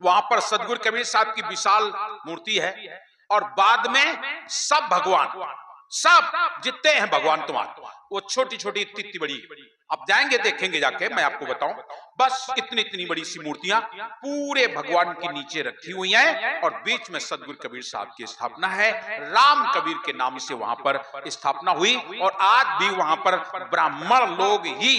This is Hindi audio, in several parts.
वहां पर सदगुरु कबीर साहब की विशाल मूर्ति है और बाद में सब भगवान, सब जितने हैं भगवान तुम्हारे, वो छोटी छोटी इतनी बड़ी, आप जाएंगे देखेंगे जाके, मैं आपको बताऊं, बस इतनी इतनी बड़ी सी मूर्तियां पूरे भगवान के नीचे रखी हुई हैं और बीच में सदगुरु कबीर साहब की स्थापना है। राम कबीर के नाम से वहां पर स्थापना हुई और आज भी वहां पर ब्राह्मण लोग ही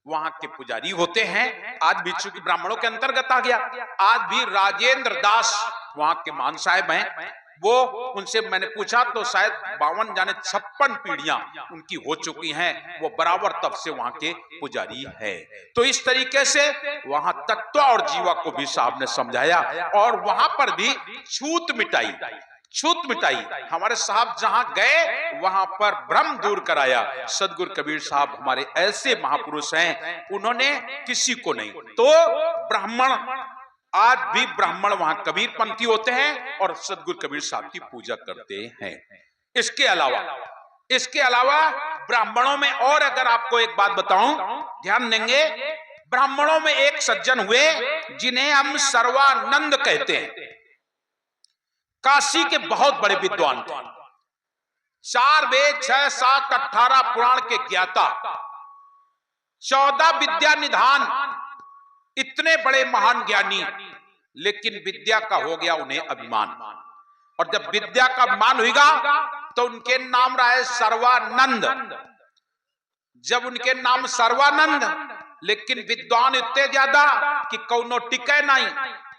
वहां के पुजारी होते हैं। आज भी चूंकि ब्राह्मणों के अंतर्गत आ गया, आज भी राजेंद्र दास वहां के मान साहब हैं, वो उनसे मैंने पूछा तो शायद 52 जाने 56 पीढ़ियां उनकी हो चुकी हैं, वो बराबर तब से वहां के पुजारी है। तो इस तरीके से वहां तत्व और जीवा को भी साहब ने समझाया और वहां पर भी छूत मिटाई, छूत मिटाई। हमारे साहब जहां गए वहां पर भ्रम दूर कराया। सदगुरु कबीर साहब हमारे ऐसे महापुरुष हैं, उन्होंने किसी को नहीं, तो ब्राह्मण आज भी ब्राह्मण वहां कबीर पंथी होते हैं और सदगुरु कबीर साहब की पूजा करते हैं। इसके अलावा ब्राह्मणों में और अगर आपको एक बात बताऊं, ध्यान देंगे, ब्राह्मणों में एक सज्जन हुए जिन्हें हम सर्वानंद कहते हैं। काशी के बहुत बड़े विद्वान थे, 4 वेद 6 7 18 पुराण के ज्ञाता, 14 विद्या निधान, इतने बड़े महान ज्ञानी, लेकिन विद्या का हो गया उन्हें अभिमान। और जब विद्या का अभिमान होगा तो उनके नाम रहा है सर्वानंद। जब उनके नाम सर्वानंद, लेकिन विद्वान इतने ज्यादा कि कौनो टिके नहीं,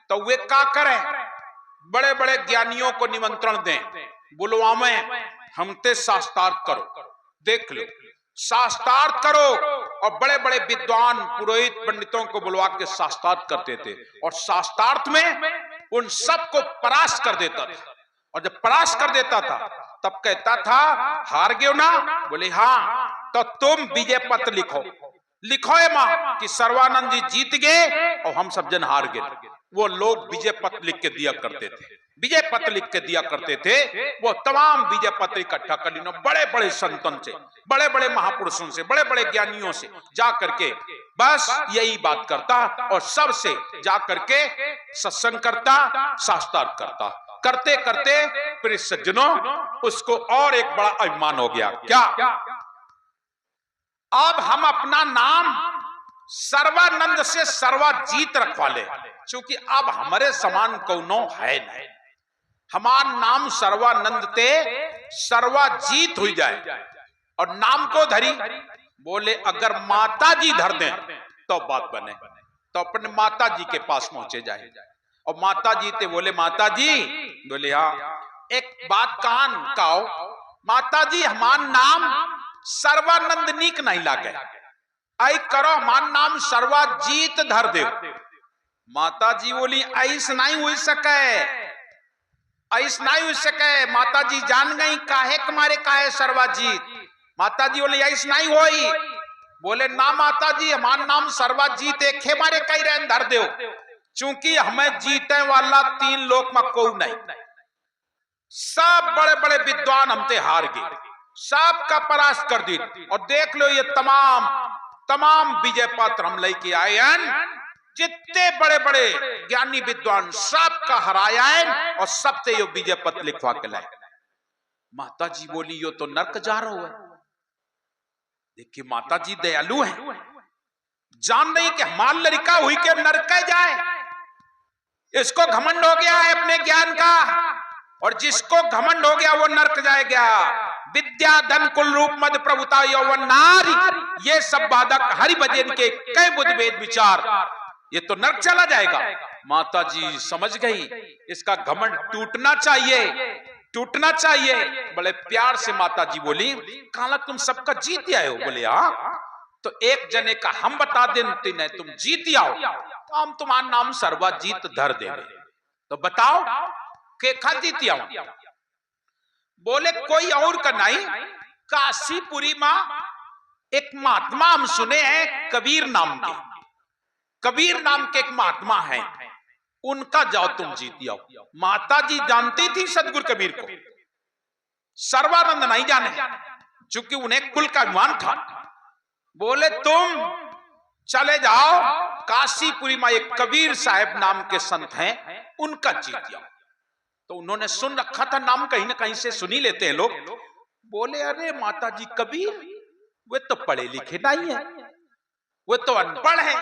तो वे क्या करें, बड़े बड़े ज्ञानियों को निमंत्रण दें, बुलवावे, हमते शास्त्रार्थ करो, देख लो शास्त्रार्थ करो, और बड़े बड़े विद्वान पुरोहित पंडितों को बुलवा के शास्त्रार्थ करते थे और शास्त्रार्थ में उन सबको परास्त कर देता था। और जब परास्त कर देता था तब कहता था हार गए ना, बोले हाँ, तो तुम विजय पत्र लिखो, लिखो है मां कि सर्वानंद जी जीत गए और हम सब जन हार गए। वो लोग विजय पत्र लिख के दिया करते थे, विजय पत्र लिख के दिया करते थे। वो तमाम विजय पत्र इकट्ठा कर ली, बड़े बड़े संतन से, बड़े बड़े महापुरुषों से, बड़े बड़े ज्ञानियों से जा करके बस यही बात करता और सबसे जा करके सत्संग करता, शास्त्रार्थ करता। करते करते फिर सज्जनों उसको और एक बड़ा अभिमान हो गया, क्या, अब हम अपना नाम सर्वानंद से सर्वाजीत रखवा ले, क्योंकि अब हमारे समान कौनो है नहीं, हमारा नाम सर्वानंद ते सर्वाजीत हुई जाए। और नाम को धरी, बोले अगर माता जी धर दें तो बात बने, तो अपने माता जी के पास पहुंचे जाए। और माता जी ते बोले माता जी, बोले हाँ, एक बात कान काओ, माता जी हमार नाम सर्वानंद नीक नहीं लागे, आई करो हमार नाम सर्वाजीत धर दे। माता जी बोली ऐस नहीं हो सके, ऐस नहीं हो सके, माता जी जान गई काहे कमारे काहे सर्वाजीत। माता जी बोले ऐस नहीं होई, बोले ना माता जी हमार नाम सर्वाजीत एक है मारे कई रहन धर दो, चूंकि हमें जीते वाला 3 लोक में को नहीं, सब बड़े बड़े विद्वान हमते हार गए, सबका परास्त कर दी। और देख लो ये तमाम विजय पत्र हम लेके आए हैं, जितने बड़े बड़े ज्ञानी विद्वान सबका हराया है और सबसे ये विजय पत्र लिखवा के लाए। माता जी बोली यो तो नरक जा रहा है। देखिए माता जी दयालु है, जान नहीं कि हमारी लड़का हुई के नरक जाए, इसको घमंड हो गया है अपने ज्ञान का, और जिसको घमंड हो गया वो नरक जाएगा। विद्या धन कुल रूप मद प्रभुता यौवन नारी, ये सब बाधक हरि भजन के कई बुध वेद विचार, ये तो नरक चला जाएगा। माता जी समझ गई इसका घमंड टूटना चाहिए, टूटना चाहिए। बड़े प्यार से माता जी बोली काला तुम सबका जीत आए हो, बोले हाँ, तो एक जने का हम बता देते नहीं तुम जीत आओ तो हम तुम्हारा नाम सर्वाजीत धर दे, तो बताओ के खा जीत आओ। बोले कोई और का नहीं, काशीपुरी में एक महात्मा हम सुने हैं कबीर नाम के, कबीर नाम के एक महात्मा है, उनका जाओ तुम जीत आओ। माता जी जानती थी सदगुरु कबीर को, सर्वानंद नहीं जाने, चूंकि उन्हें कुल का अभिमान था। बोले तुम चले जाओ काशीपुरी में एक कबीर साहब नाम के संत हैं, उनका जीतिया। तो उन्होंने सुन रखा था नाम, कहीं ना कहीं से सुनी लेते हैं लोग। बोले अरे माता जी कबीर, वे तो पढ़े लिखे नहीं है, वे तो अनपढ़ है,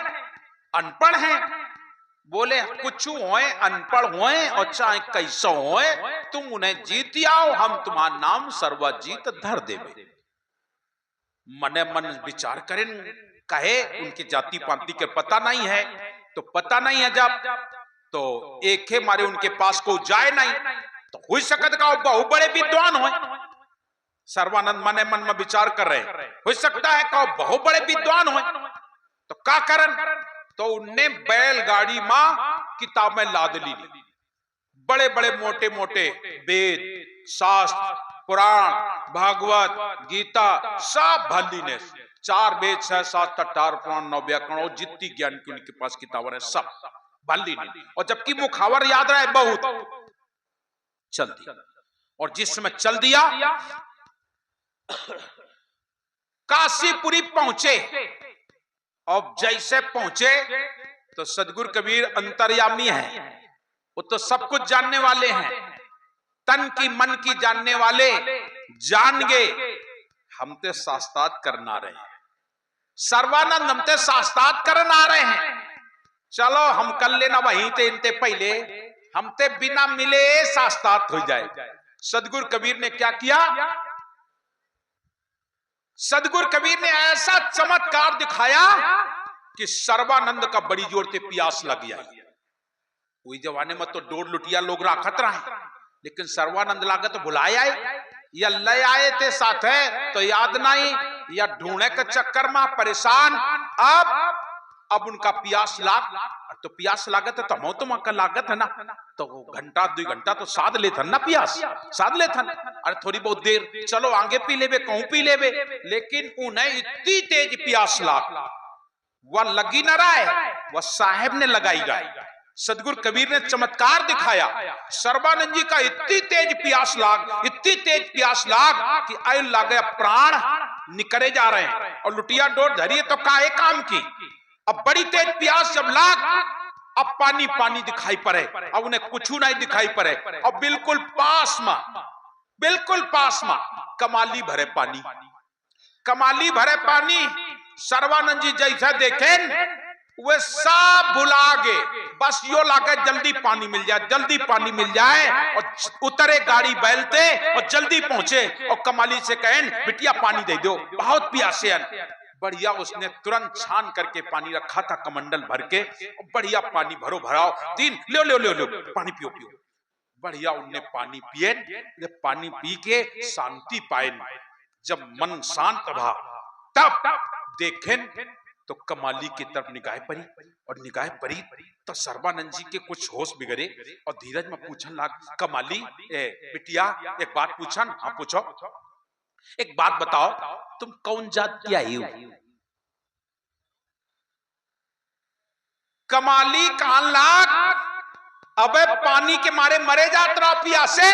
अनपढ़ है। बोले कुछ होए, अनपढ़ होए और चाहे कैसा होए, तुम उन्हें जीत आओ, हम तुम्हारा नाम सर्वजीत धर देवे। मने मन विचार करें, कहे उनकी जाति पाति के पता नहीं है, तो पता नहीं है जब, तो एक है मारे उनके पास को जाए नहीं, तो हो सकत का बहुत बड़े विद्वान हो। सर्वानंद मने मन में विचार कर रहे, हो सकता है कि बहुत बड़े विद्वान हो, तो क्या करन? तो उनने बैलगाड़ी में किताबें लाद ली, बड़े बड़े मोटे मोटे वेद शास्त्र पुराण भागवत गीता सब भल्ली ने, 4 वेद 6 7 18 पुराण 9 व्याकरण और जितनी ज्ञान की उनके पास किताबें हैं सब भल्ली ने। और जबकि मुखावर याद रहे बहुत, चल दी। और जिस समय चल दिया काशीपुरी पहुंचे, और जैसे पहुंचे तो सदगुरु कबीर अंतर्यामी है, वो तो सब कुछ जानने वाले हैं, तन की मन की जानने वाले, जान गए हम ते शास्त्रार्थ करना रहे हैं, सर्वानंद हम ते शास्त्रार्थ करना रहे हैं, चलो हम कर लेना वहीं ते इनते पहले, हम ते बिना मिले शास्त्रार्थ हो जाए। सदगुरु कबीर ने क्या किया? सदगुरु कबीर ने ऐसा चमत्कार दिखाया कि सर्वानंद का बड़ी जोर से प्यास लग गया। वही जमाने में तो डोर लुटिया लोग राखत रहे, लेकिन सर्वानंद लागत तो भुलाए आए, या ले आए थे साथ है तो याद नहीं, या ढूंढने के चक्कर में परेशान। अब उनका प्यास लाग, तो प्यास लागत है तो हम तो मक्का लागत है ना, तो घंटा 2 घंटा तो साध लेते ना, प्यास साध लेते। अरे थोड़ी बहुत देर चलो आगे पी लेवे, कहूं पी लेवे, लेकिन उन्हें इतनी तेज प्यास लाग, वह लगी न रहा है, वह साहेब ने लगाई गई। सदगुरु कबीर ने चमत्कार दिखाया, सर्वानंद जी का इतनी तेज प्यास लाग, इतनी तेज प्यास लाग कि आय लागे प्राण निकले जा रहे हैं, और लुटिया डोर धरिए तो काहे काम की। अब बड़ी तेज प्यास जब लाग, अब पानी पानी दिखाई पड़े, अब उन्हें कुछ नहीं दिखाई पड़े, और बिल्कुल पास में कमाली भरे पानी, कमाली भरे पानी। सर्वानंद जी जैसा देखें वे सब भुला गए, बस यो लागे जल्दी पानी मिल जाए, जल्दी पानी मिल जाए, और उतरे गाड़ी बैलते और जल्दी पहुंचे, और कमाली से कहें बिटिया पानी दे दो, बहुत प्यासे हैं। बढ़िया उसने तुरंत छान करके पानी रखा था कमंडल भर के, और बढ़िया पानी भरो भराओ, दिन लो लो लो लो पानी पियो पियो। बढ़िया उनने पानी पिए, पानी पी के शांति पाए। जब मन शांत भा तब देखें तो कमाली की तरफ निगाह पड़ी, और निगाह पड़ी तो सर्वानंद जी के कुछ होश बिगड़े, और धीरज में पूछन लाग, कमाली बिटिया एक बात पूछन? हाँ पूछो। एक बात बताओ, तुम कौन जात की आई हो? कमाली कहां लाग, अबे पानी के मारे मरे जात रहा प्यासे,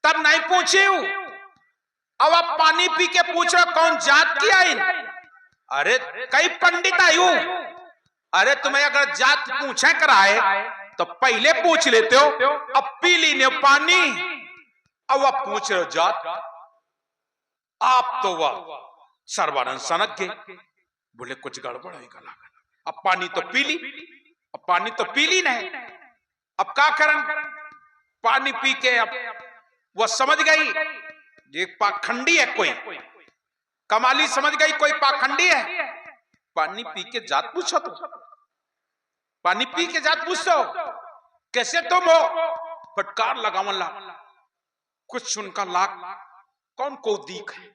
तब नहीं पूछी हूं, अब आप पानी पी के पूछ रहे कौन जात की आई? अरे कई पंडित आई हूं। अरे तुम्हें अगर जात पूछे कराए तो पहले पूछ लेते हो, अब पी ली ने पानी, अब आप पूछ रहे हो जात। आप तो वह सर्वानंद सनक के बोले कुछ गड़बड़ है गला, अब पानी तो पी ली, अब पानी तो पी ली नहीं, अब क्या करन? पानी पी के अब वह समझ गई ये पाखंडी है कोई, कमाली समझ गई कोई पाखंडी है। पानी पी के जात पूछो, तो पानी पी के जात पूछो कैसे तुम हो? फटकार लगावन ला, कुछ सुनकर लाग, कौन को दीख है,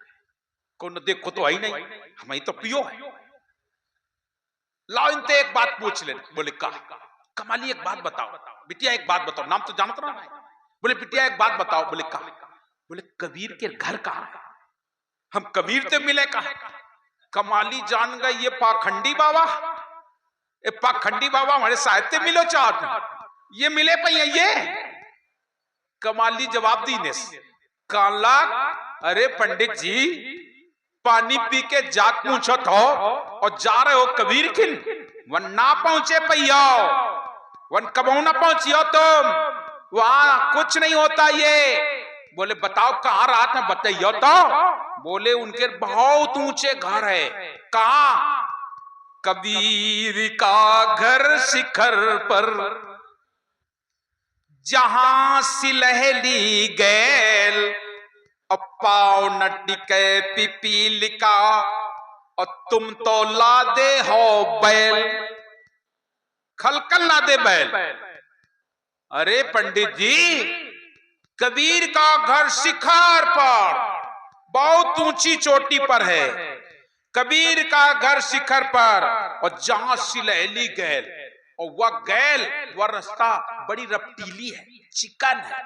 कौन देखो तो आई नहीं, हमें तो पियो है। लाओ इनते एक बात पूछ ले। बोले का? कमाली एक बात बताओ बिटिया, एक बात बताओ, नाम तो जानता ना है। बोले बिटिया एक बात बताओ। बोले का? बोले कबीर के घर कहां है? हम कबीर से मिले कहा? कमाली जान गए ये पाखंडी बाबा, ये पाखंडी बाबा हमारे साहित्य मिलो चाहते, ये मिले पे ये। कमाली जवाब दी ने, काला अरे पंडित जी पानी पी के जात पूछत हो और जा रहे हो कबीर किन, वन ना पहुंचे पैयो, वन कबो ना पहुंचियो तुम, वहां कुछ नहीं होता ये। बोले बताओ कहाँ रात में बताइयो तो। बोले उनके बहुत ऊंचे घर है। कहाँ? कबीर का घर शिखर पर, जहां सिलहली गैल, और पाव न टिके पिपील का, और तुम तो लादे हो बैल, खलकल लादे बैल। अरे पंडित जी, कबीर का घर शिखर पर, बहुत ऊंची चोटी पर है। कबीर का घर शिखर पर, और जहां सिलहली गैल, और वह गैल, वह रास्ता बड़ी रफ्तीली है, चिकन है,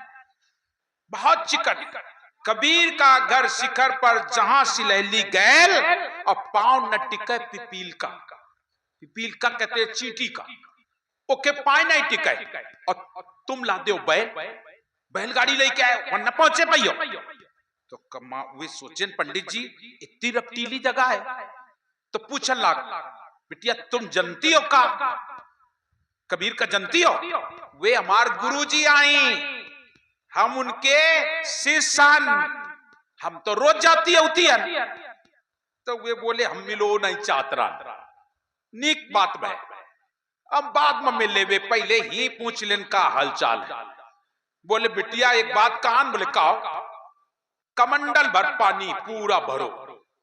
बहुत चिकन है। कबीर का घर शिखर पर, जहां सिलहली गैल, और पांव न टिके पिपील का। पिपील का कहते हैं चींटी का, ओके पाए नहीं टिके। और तुम लादे हो बैल, बैलगाड़ी लेके आए, वरना पहुंचे पैयो। तो कमा वे सोचें पंडित जी इतनी रफ्तीली जगह है। तो पूछन लाग, बिटिया तुम जनती हो का कबीर का, जनती हो? वे हमार गुरुजी आई, हम उनके शिष्य, हम तो रोज जाती होती है। तो वे बोले हम मिलो नहीं चाहता, नीक बात में, अब बाद में मिले, वे पहले ही पूछ लेन का हालचाल है। बोले बिटिया एक बात कान, बोले कहो। कमंडल भर पानी पूरा भरो।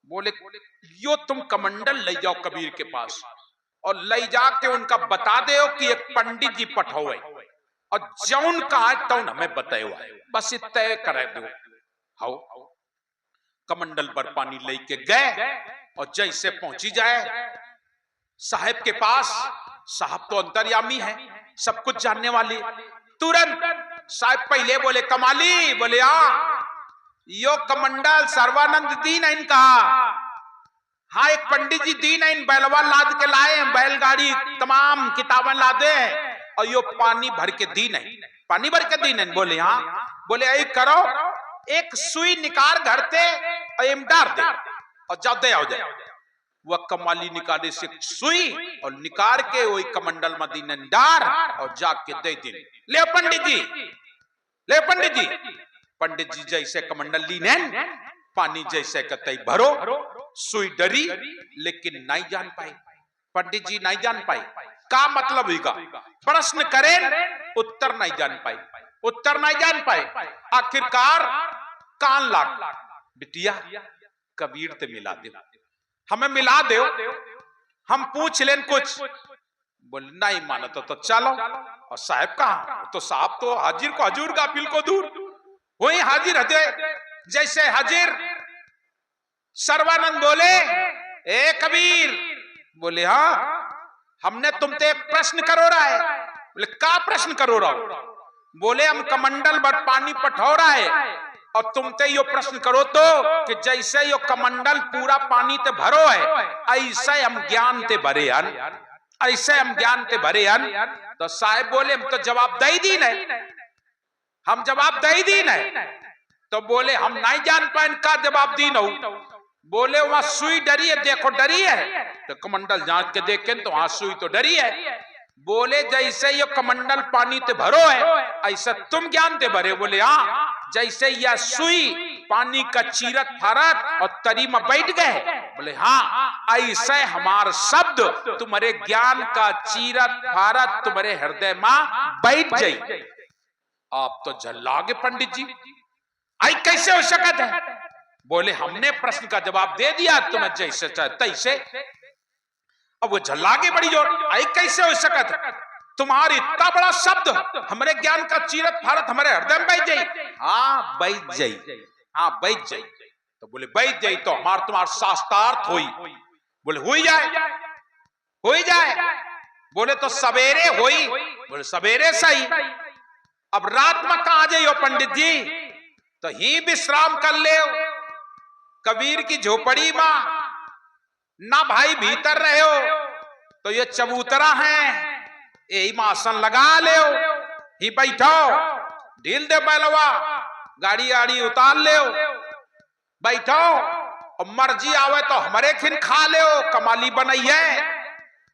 बोले यो तुम कमंडल ले जाओ कबीर के पास, और ले जाके उनका बता दो कि एक पंडित जी पठोए, और जौन कहा तौन हमें बताए, बस तय करे दो। हाउ कमंडल भर पानी लेके गए, और जैसे पहुंची जाए साहब के पास, साहब तो अंतर्यामी है, सब कुछ जानने वाले। तुरंत साहब पहले बोले कमाली, बोले यो कमंडल सर्वानंद दीन इनका, हाँ एक पंडित जी दीन इन बैलवा लाद के लाए, बैलगाड़ी तमाम किताबें लादे, और यो पानी भर के दीन है, पानी भर के दीन है। बोले हाँ। बोले ऐ करो, एक सुई निकाल घर ते और एम डार दे, और जाओ दे आओ जाए। वह कमाली निकाले से सुई, और निकाल के वही कमंडल में दीन डार, और जाके दे दिन। ले पंडित जी, ले पंडित जी। पंडित जी जैसे कमंडल लीने, पानी जैसे कतई भरो। सुई डरी लेकिन नहीं जान पाई, पंडित जी नहीं जान पाई का मतलब होगा। प्रश्न करें उत्तर नहीं जान पाई, उत्तर नहीं जान पाए। आखिरकार कान लाग, बिटिया कबीर ते मिला दे, हमें मिला दो, हम पूछ लें कुछ। बोले नहीं माना तो चलो। और साहब कहाँ? तो साहब तो हाजिर को हजूर का बिल को दूर, वही हाजिर हते। जैसे हाजिर सर्वानंद बोले ए कबीर, बोले हाँ हमने तुमसे एक प्रश्न करो रहा है। बोले का प्रश्न करो रहा हो? बोले हम कमंडल भर पानी पठो रहा है, और तुमते यो प्रश्न करो तो कि जैसे यो कमंडल पूरा पानी ते भरो है, ऐसे हम ज्ञान ते भरे हन, ऐसे हम ज्ञान ते भरे हन। तो साहब बोले हम तो जवाब दे दी नहीं, हम जवाब दे दी नहीं। तो बोले हम नहीं जान पाए का जवाब दी न। बोले वहां सुई डरी है, देखो डरी है। तो कमंडल जांच के देखें तो वहां सुई तो डरी है। बोले जैसे ये कमंडल पानी ते भरो है, ऐसा तुम ज्ञान ते भरे। बोले हाँ, जैसे यह सुई पानी का चीरत फारत और तरी में बैठ गए। बोले हाँ, ऐसे हमार शब्द तुम्हारे ज्ञान का चीरत फारत तुम्हारे हृदय में बैठ जाए। आप तो झल्लागे पंडित जी, आई कैसे हो सकता है? बोले हमने प्रश्न का जवाब दे दिया तुम्हें जैसे चाहे तैसे। अब वो झल्लागे बड़ी जोर, आई कैसे हो सकता है? तुम्हारी इतना बड़ा शब्द हमारे ज्ञान का चीरत फारत हमारे हृदय में बैठ जाई। हाँ बैठ जाई, हाँ बैठ जाई। तो बोले बैठ जाई तो हमार तुम्हार शास्त्रार्थ हुई। बोले हुई जाए, हुई जाए। बोले तो सवेरे हुई। बोले सवेरे सही। अब रात में कहा जाइयो पंडित जी? तो ही विश्राम कर ले कबीर की झोपड़ी में, ना भाई भीतर रहे हो तो ये चबूतरा है, यही में आसन लगा ले, ही बैठो, ढील दे बैलवा, गाड़ी आड़ी उतार ले, बैठो और मर्जी आवे तो हमारे खिन खा ले कमाली बनाई है,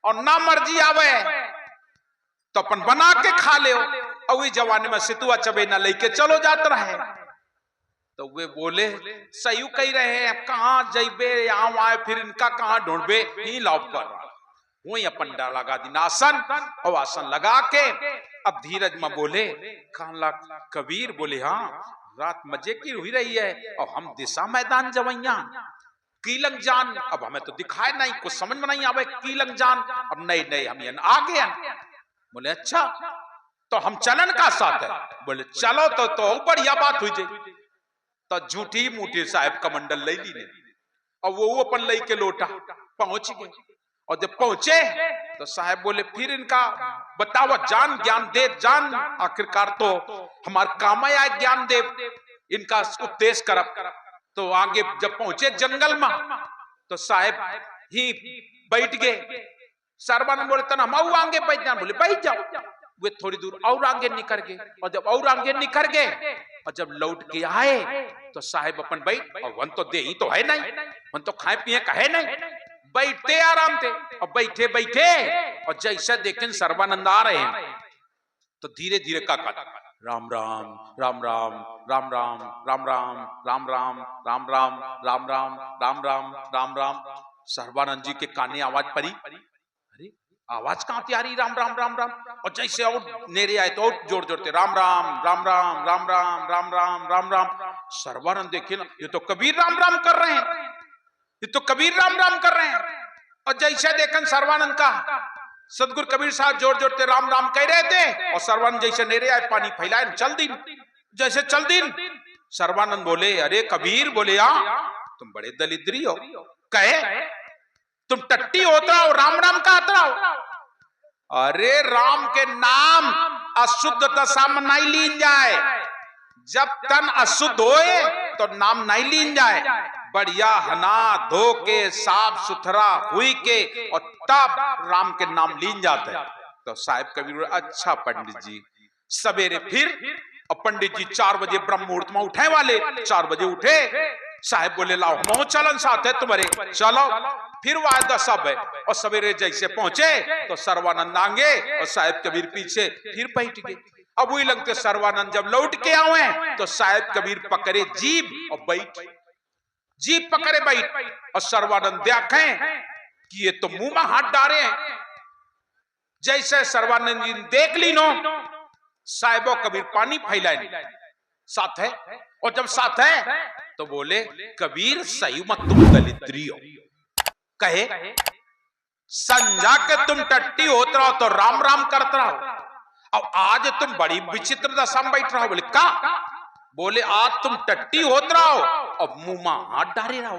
और ना मर्जी आवे तो अपन बना के खा ले। और वही जवानी में सितुआ चबेना लेके चलो जात रहे। तो वे बोले सही कही रहे हैं, कहाँ जइबे यहाँ आए फिर इनका कहाँ ढूंढबे, ही लाभ कर रहा। वही अपन लगा दी आसन, और आसन लगा के अब धीरज में बोले कहला कबीर बोले हाँ रात मजे की हुई रही है, और हम दिशा मैदान जवैया कीलंग जान, अब हमें तो दिखाए नहीं, कुछ समझ में नहीं आवे कीलंग जान, अब नहीं नहीं हम आ गए। बोले अच्छा तो हम चलन का साथ है। बोले चलो तो बढ़िया बात हुई जाए। तो झूठी मूठी साहब का मंडल ले ली ने, और वो अपन लई के लोटा पहुंच गए। और जब पहुंचे तो साहब बोले फिर इनका बताओ जान ज्ञान दे जान, आखिरकार तो हमारा काम आया ज्ञान दे, इनका उपदेश करब। तो आगे जब पहुंचे जंगल में तो साहब ही बैठ गए। सरवानंद बोले तना हम आगे बैठ जाए। बोले बैठ जाओ। वे थोड़ी दूर और आगे निकल गए, और जब और आगे निकल गए और जब लौट के आए तो साहब अपन बैठ, और वन तो दे ही तो है नहीं, वन तो खाए पिए का है नहीं, बैठते आराम थे। और बैठे बैठे और जैसे देखें सर्वानंद आ रहे हैं तो धीरे धीरे का राम राम राम राम राम राम राम राम राम राम राम राम राम राम राम राम राम राम। सर्वानंद जी के काने आवाज पड़ी, अरे आवाज कहां से आ रही, राम राम राम राम। और जैसे और नेरे आए तो और जोर जोर से राम राम राम राम राम राम राम राम राम राम। सर्वानंद देखे ना ये तो कबीर राम राम कर रहे हैं, ये तो कबीर राम राम कर रहे हैं। और जैसे देखन सर्वानंद का सदगुरु कबीर साहब जोर जोर से राम राम कह रहे थे, और सर्वानंद जैसे नेरे आए पानी फैलाए चल दिन, जैसे चल दिन। सर्वानंद बोले अरे कबीर, बोले तुम बड़े दलिद्री हो, कहे तुम टट्टी होता हो राम राम का आता हो। अरे राम के नाम अशुद्ध दशा में नहीं लीन जाए, जब तन अशुद्ध होए तो नाम नहीं लीन जाए, बढ़िया हना धो के साफ सुथरा हुई के और तब राम के नाम लीन जाते हैं। तो साहिब कबीर अच्छा पंडित जी। सवेरे फिर और पंडित जी 4 बजे ब्रह्म मुहूर्त में उठे वाले, 4 बजे उठे। साहिब बोले लाओ हम चलन साथ है तुम्हारे, चलो। फिर वायदा सब है, और सवेरे जैसे पहुंचे तो सर्वानंद आगे और साहिब कबीर पीछे फिर बैठ गए। अब वही लगते सर्वानंद जब लौट के आवे तो साहिब कबीर पकड़े जीभ और बैठ, जीभ पकड़े बैठ, और सर्वानंद देखें कि ये तो मुंह में हाथ डाले हैं। जैसे सर्वानंद जी देख ली नो, साहिबो कबीर पानी फैलाए साथ है, और जब साथ है तो बोले कबीर सही मत तुम दलिद्री हो, कहे संजा के तुम टट्टी होत रहो तो राम राम करते रहो, और आज तुम बड़ी विचित्र दशा में बैठ रहो। बोले का? बोले आज तुम टट्टी होत रहो और मुंह में हाथ डाले रहो।